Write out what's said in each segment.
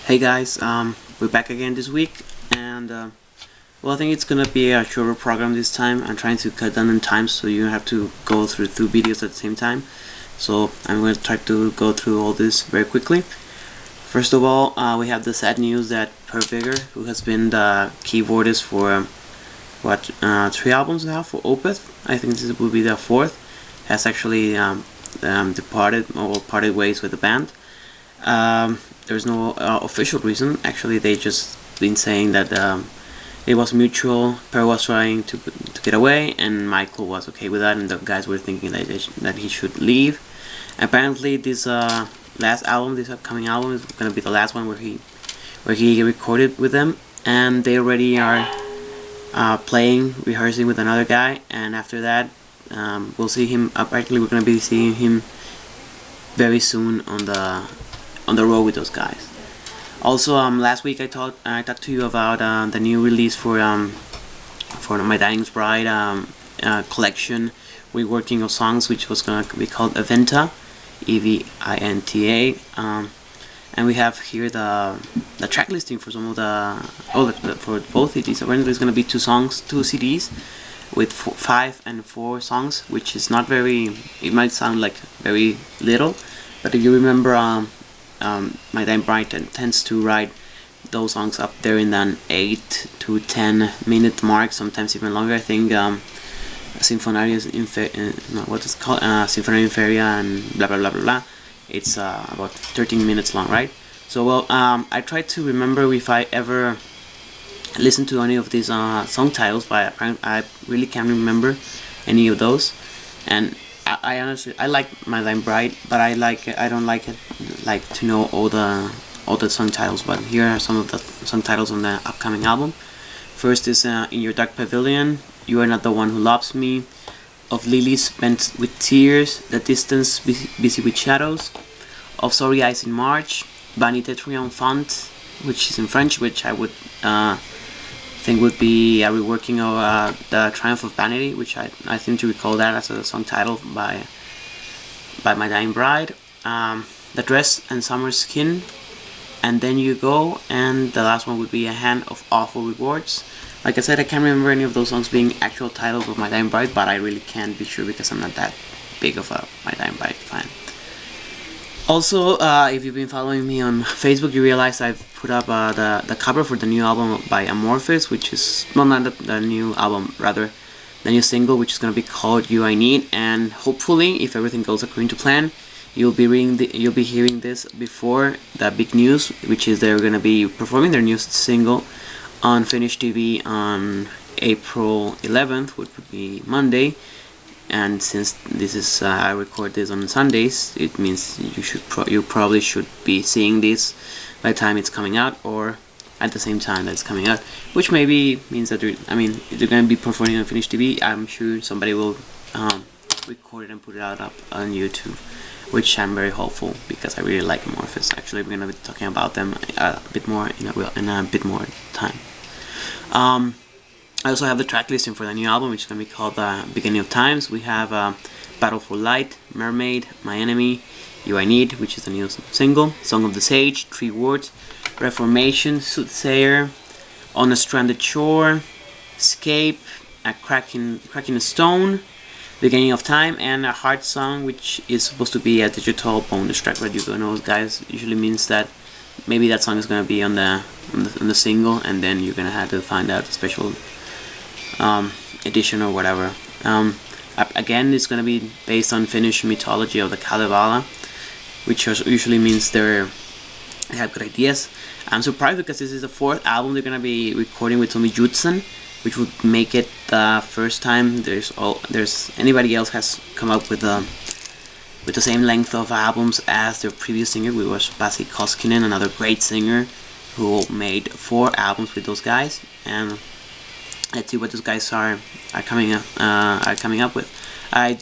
Hey guys, we're back again this week, and well, I think it's gonna be a shorter program this time. I'm trying to cut down on time so you don't have to go through two videos at the same time. So I'm gonna try to go through all this very quickly. First of all, we have the sad news that Per Vigor, who has been the keyboardist for 3 albums now for Opeth, I think this will be the 4th, has actually departed or parted ways with the band. There's no official reason. Actually, they just been saying that it was mutual. Per was trying to get away, and Michael was okay with that, and the guys were thinking that he should leave. Apparently, this last album, this upcoming album, is gonna be the last one where he recorded with them, and they already are rehearsing with another guy, and after that, we'll see him. Apparently, we're gonna be seeing him very soon on the road with those guys. Also, last week I talked to you about the new release for My Dying Bride collection, reworking of songs, which was gonna be called Evinta, E-V-I-N-T-A, and we have here the track listing for some of for both CDs. Apparently, there's gonna be 2 CDs with 5 and 4 songs, which is not very. It might sound like very little, but if you remember, My Dying Bride tends to write those songs up there in an 8 to 10 minute mark, sometimes even longer. I think Sinfonia Inferia and blah blah blah blah blah. It's about 13 minutes long, right? So well, I tried to remember if I ever listened to any of these song titles, but I really can't remember any of those. And I honestly like My Dying Bride, but I don't like to know all the song titles. But here are some of the song titles on the upcoming album. First is In Your Dark Pavilion, You Are Not the One Who Loves Me, Of Lilies Spent with Tears, The Distance Busy with Shadows, Of Sorry Eyes in March, Vanité Triomphante, which is in French, which I would think would be a reworking of The Triumph of Vanity, which I seem to recall that as a song title by My Dying Bride, The Dress and Summer Skin, and Then You Go, and the last one would be A Hand of Awful Rewards. Like I said, I can't remember any of those songs being actual titles of My Dying Bride, but I really can't be sure because I'm not that big of a My Dying Bride fan. Also, if you've been following me on Facebook, you realize I've put up the cover for the new album by Amorphis, which is, well, not the new album, rather the new single, which is going to be called You I Need. And hopefully, if everything goes according to plan, you'll be hearing this before the big news, which is they're going to be performing their new single on Finnish TV on April 11th, which would be Monday. And since this is I record this on Sundays, it means you probably should be seeing this by the time it's coming out, or at the same time that it's coming out, which maybe means that they're going to be performing on Finnish TV. I'm sure somebody will record it and put it up on YouTube, which I'm very hopeful because I really like Amorphis. Actually, we're going to be talking about them a bit more in a bit more time. I also have the track listing for the new album, which is going to be called Beginning of Times. We have Battle for Light, Mermaid, My Enemy, You I Need, which is the new single, Song of the Sage, 3 Words, Reformation, Soothsayer, On a Stranded Shore, Escape, A Crack in a Stone, Beginning of Time, and a Heart Song, which is supposed to be a digital bonus track. But you know, guys, usually means that maybe that song is going to be on the single, and then you're going to have to find out a special edition or whatever. Again, it's going to be based on Finnish mythology of the Kalevala, which usually means they have good ideas. I'm surprised because this is the 4th album they're going to be recording with Tommy Jutsen, which would make it the first time there's anybody else has come up with the same length of albums as their previous singer, which was Pasi Koskinen, another great singer who made 4 albums with those guys. And let's see what those guys are coming up with. I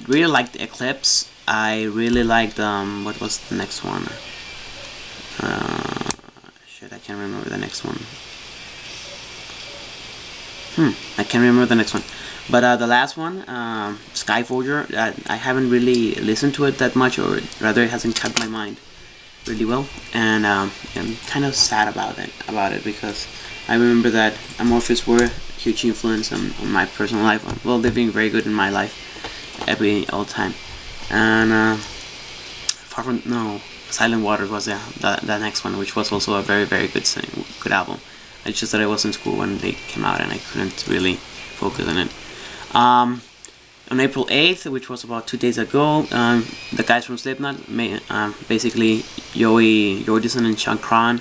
really liked Eclipse. I really liked what was the next one? Shit, I can't remember the next one. I can't remember the next one. But the last one, Skyforger, I haven't really listened to it that much, or rather it hasn't kept my mind. really well, and I'm kind of sad about it because I remember that Amorphis were a huge influence on my personal life. Well, they've been very good in my life all time, and far from no. Silent Waters was the next one, which was also a very good album. It's just that I was in school when they came out and I couldn't really focus on it. On April 8th, which was about 2 days ago, the guys from Slipknot, basically Joey Jordison and Sean Cron,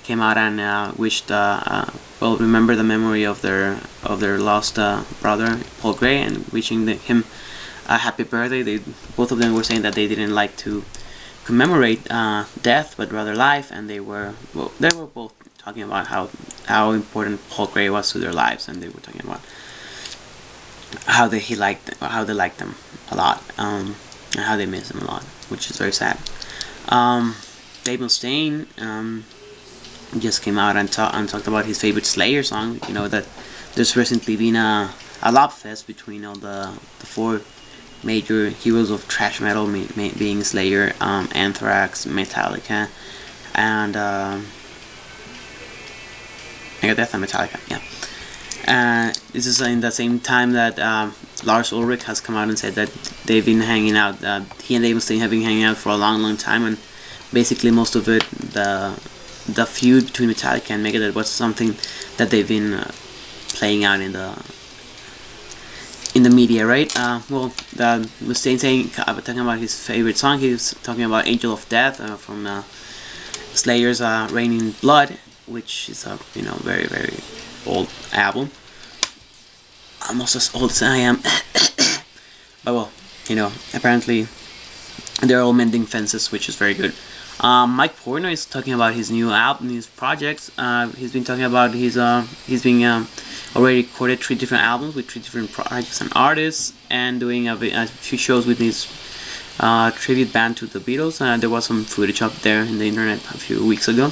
came out and wished, well, remember the memory of their lost brother Paul Gray, and wishing him a happy birthday. Both of them were saying that they didn't like to commemorate death, but rather life, and they were both talking about how important Paul Gray was to their lives, and they were talking about how they liked them a lot, and how they miss him a lot, which is very sad. Dave Mustaine just came out and talked about his favorite Slayer song. You know that there's recently been a love fest between all the four major heroes of thrash metal, being Slayer, Anthrax, Metallica, and Megadeth and Metallica. Yeah. This is in the same time that Lars Ulrich has come out and said that they've been hanging out. He and Dave Mustaine have been hanging out for a long time, and basically most of it, the feud between Metallica and Megadeth, was something that they've been playing out in the media, right? Well, Mustaine talking about his favorite song. He was talking about "Angel of Death" from Slayer's "Raining Blood," which is a very old album, almost as old as I am. But well, apparently they're all mending fences, which is very good. Mike Portnoy is talking about his new album, his projects. He's been talking about he's been already recorded 3 different albums with 3 different projects and artists, and doing a few shows with his tribute band to the Beatles. There was some footage up there in the internet a few weeks ago.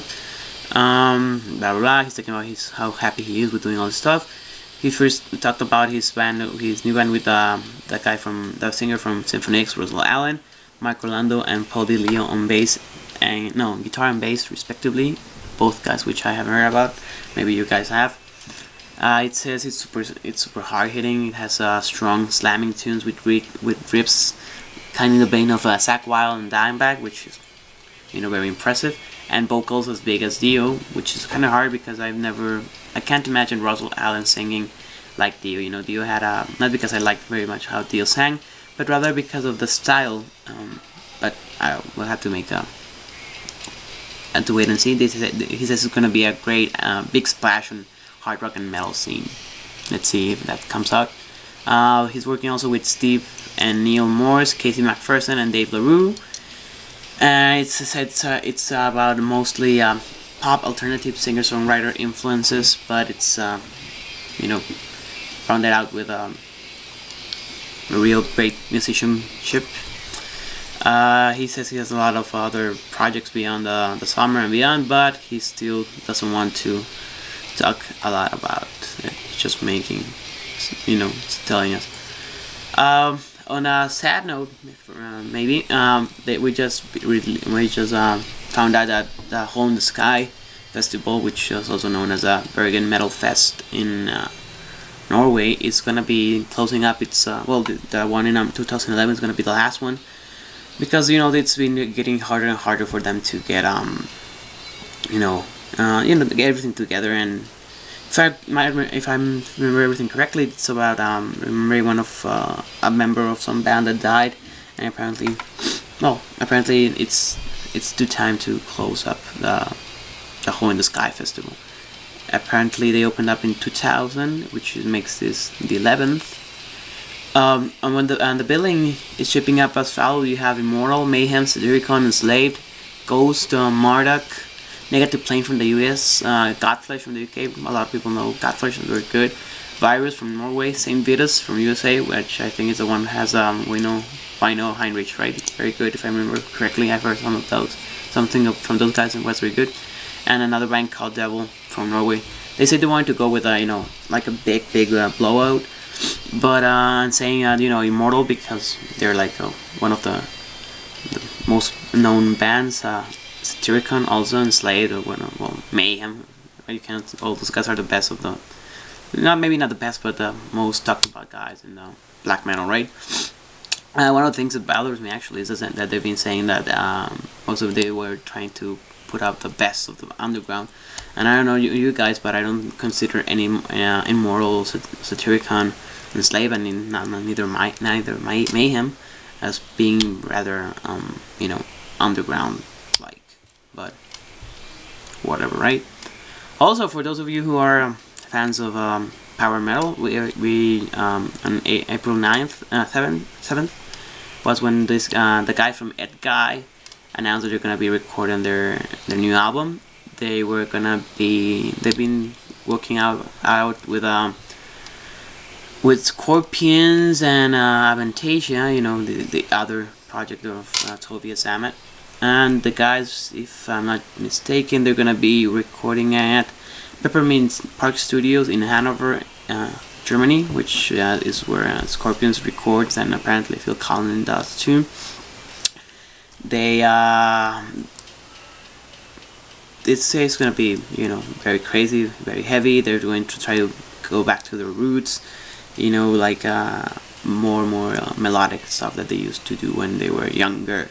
Blah blah blah. He's talking about how happy he is with doing all this stuff. He first talked about his new band with the singer from Symphony X, Russell Allen, Mike Orlando, and Paul DeLeo on bass and guitar and bass respectively. Both guys which I haven't heard about. Maybe you guys have. It says it's super hard hitting. It has strong slamming tunes with riffs, kind of in the vein of Zakk Wylde and Dimebag, which is very impressive, and vocals as big as Dio, which is kind of hard because I can't imagine Russell Allen singing like Dio. Dio had not because I liked very much how Dio sang, but rather because of the style. But I will have to make and to wait and see. He says it's gonna be a great big splash on hard rock and metal scene. Let's see if that comes out. He's working also with Steve and Neil Morse, Casey McPherson, and Dave LaRue. It's about mostly pop alternative singer-songwriter influences, but it's rounded out with a real great musicianship. He says he has a lot of other projects beyond the summer and beyond, but he still doesn't want to talk a lot about it. He's just making, telling us. On a sad note, maybe we just found out that the Hole in the Sky festival, which is also known as a Bergen Metal Fest in Norway, is gonna be closing up. It's the one in 2011 is gonna be the last one, because it's been getting harder and harder for them to get to get everything together. And if I remember everything correctly, it's about remembering one of a member of some band that died, and apparently it's due time to close up the Hole in the Sky festival. Apparently they opened up in 2000, which makes this the 11th. And when the billing is shipping up as follows: you have Immortal, Mayhem, Satyricon, Enslaved, Ghost, Marduk, Negative Plane from the US, Godflesh from the UK. A lot of people know Godflesh is very good. Virus from Norway, Saint Vitus from USA, which I think is the one that has Wino Heinrich, right? Very good, if I remember correctly. I've heard some of those, something from those guys, and was very good. And another band called Devil from Norway. They said they wanted to go with like a big blowout, but saying Immortal, because they're like one of the most known bands. SATYRICON, also ENSLAVED, or well, MAYHEM. You can, all those guys are the best of the, maybe not the best, but the most talked about guys in the black metal, right? One of the things that bothers me actually is that they've been saying that most of they were trying to put out the best of the underground, and I don't know you guys, but I don't consider any Immortal, SATYRICON, ENSLAVED, and neither MAYHEM as being rather you know, underground like, but whatever, right? Also, for those of you who are fans of power metal, we on April 9th, 7th was when this the guy from Edguy announced that they're gonna be recording their new album. They've been working out with Scorpions and Avantasia, you know, the other project of Tobias Sammet. And the guys, if I'm not mistaken, they're gonna be recording at Peppermint Park Studios in Hanover, Germany, which is where Scorpions records, and apparently Phil Collins does too. They say it's gonna be, you know, very crazy, very heavy. They're going to try to go back to their roots, you know, like more melodic stuff that they used to do when they were younger.